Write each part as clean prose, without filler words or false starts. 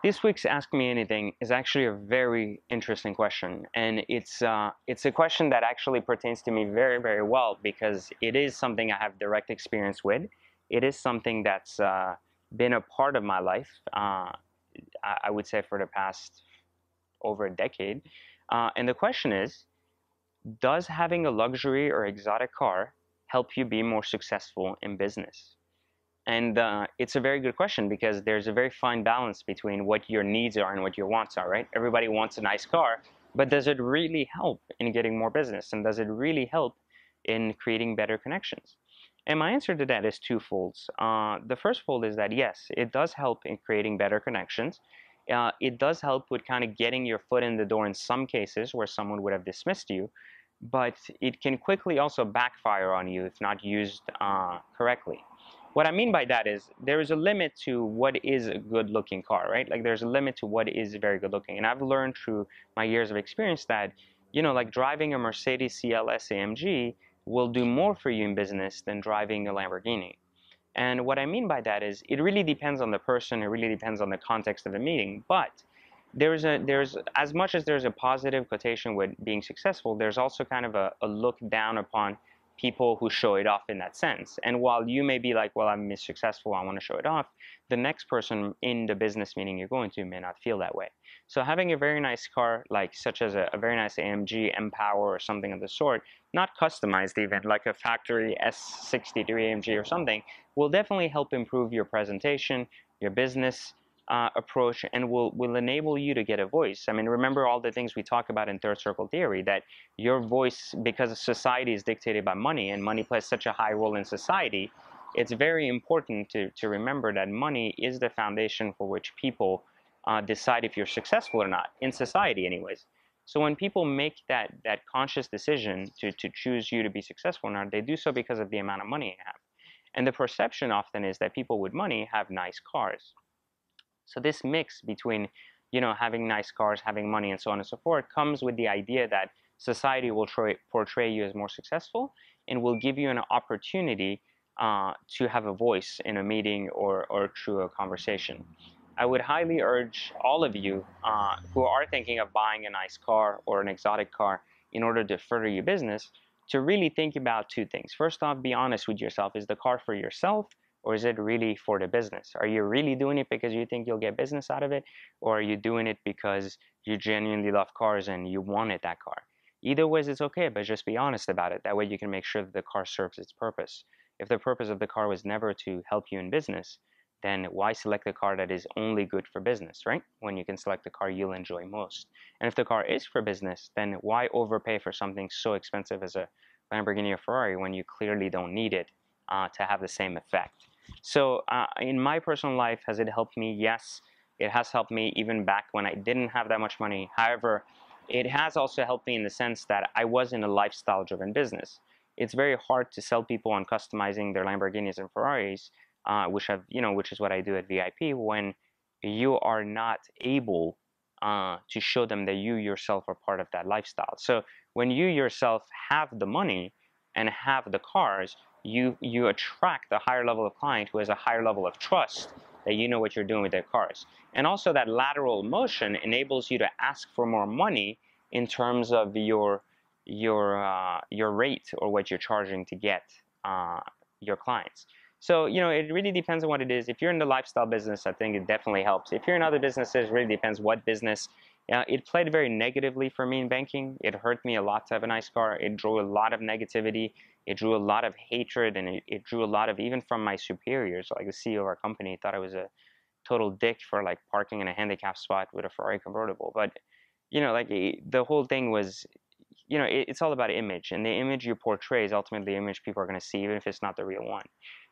This week's Ask Me Anything is actually a very interesting question, and it's a question that actually pertains to me very, very well because it is something I have direct experience with. It is something that's been a part of my life, I would say, for the past over a decade. And the question is, does having a luxury or exotic car help you be more successful in business? And it's a very good question because there's a very fine balance between what your needs are and what your wants are, right? Everybody wants a nice car, but does it really help in getting more business? And does it really help in creating better connections? And my answer to that is twofold. The first fold is that yes, it does help in creating better connections. It does help with kind of getting your foot in the door in some cases where someone would have dismissed you, but it can quickly also backfire on you if not used correctly. What I mean by that is there is a limit to what is a good looking car, right? Like there's a limit to what is very good looking. And I've learned through my years of experience that, like driving a Mercedes CLS AMG will do more for you in business than driving a Lamborghini. And what I mean by that is it really depends on the person, it really depends on the context of the meeting, but there's as much as there's a positive quotation with being successful, there's also kind of a look down upon people who show it off in that sense. And while you may be like, well, I'm successful, I want to show it off, the next person in the business meeting you're going to may not feel that way. So having a very nice car, like such as a very nice AMG M-Power or something of the sort, not customized even, like a factory S63 AMG or something, will definitely help improve your presentation, your business approach, and will enable you to get a voice. I mean, remember all the things we talk about in third circle theory, that your voice, because society is dictated by money and money plays such a high role in society, it's very important to remember that money is the foundation for which people decide if you're successful or not, in society anyways. So when people make that conscious decision to choose you to be successful or not, they do so because of the amount of money you have. And the perception often is that people with money have nice cars. So this mix between, having nice cars, having money, and so on and so forth comes with the idea that society will portray you as more successful and will give you an opportunity to have a voice in a meeting or through a conversation. I would highly urge all of you who are thinking of buying a nice car or an exotic car in order to further your business to really think about two things. First off, be honest with yourself. Is the car for yourself? Or is it really for the business? Are you really doing it because you think you'll get business out of it? Or are you doing it because you genuinely love cars and you wanted that car? Either ways, it's okay, but just be honest about it. That way you can make sure that the car serves its purpose. If the purpose of the car was never to help you in business, then why select a car that is only good for business, right? When you can select the car you'll enjoy most. And if the car is for business, then why overpay for something so expensive as a Lamborghini or Ferrari when you clearly don't need it to have the same effect? So in my personal life, has it helped me? Yes, it has helped me even back when I didn't have that much money. However, it has also helped me in the sense that I was in a lifestyle-driven business. It's very hard to sell people on customizing their Lamborghinis and Ferraris, which is what I do at VIP, when you are not able to show them that you yourself are part of that lifestyle. So when you yourself have the money and have the cars, you attract a higher level of client who has a higher level of trust that you know what you're doing with their cars. And also that lateral motion enables you to ask for more money in terms of your rate or what you're charging to get your clients. So, it really depends on what it is. If you're in the lifestyle business, I think it definitely helps. If you're in other businesses, it really depends what business. It played very negatively for me in banking. It hurt me a lot to have a nice car. It drew a lot of negativity. It drew a lot of hatred, and it drew a lot of, even from my superiors, like the CEO of our company, thought I was a total dick for like parking in a handicap spot with a Ferrari convertible. But, the whole thing was, it's all about image, and the image you portray is ultimately the image people are going to see, even if it's not the real one.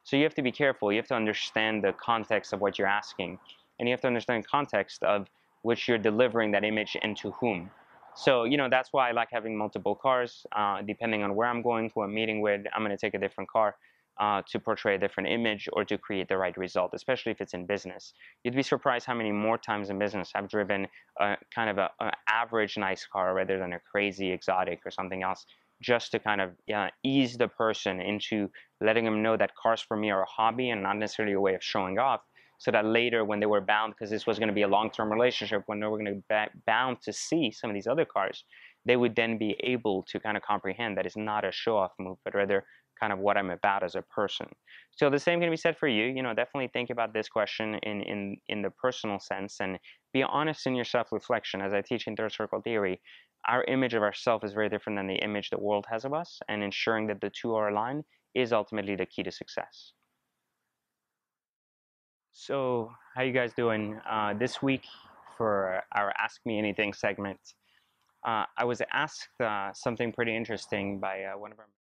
So you have to be careful. You have to understand the context of what you're asking, and you have to understand the context of which you're delivering that image and to whom. So, that's why I like having multiple cars. Depending on where I'm going, who I'm meeting with, I'm going to take a different car to portray a different image or to create the right result, especially if it's in business. You'd be surprised how many more times in business I've driven kind of an average nice car rather than a crazy exotic or something else, just to kind of ease the person into letting them know that cars for me are a hobby and not necessarily a way of showing off, so that later when they were bound, because this was going to be a long-term relationship, when they were going to be bound to see some of these other cars, they would then be able to kind of comprehend that it's not a show-off move, but rather kind of what I'm about as a person. So the same can be said for you. Definitely think about this question in the personal sense, and be honest in your self-reflection. As I teach in third circle theory, our image of ourselves is very different than the image the world has of us, and ensuring that the two are aligned is ultimately the key to success. So, how you guys doing? This week for our Ask Me Anything segment, I was asked something pretty interesting by one of our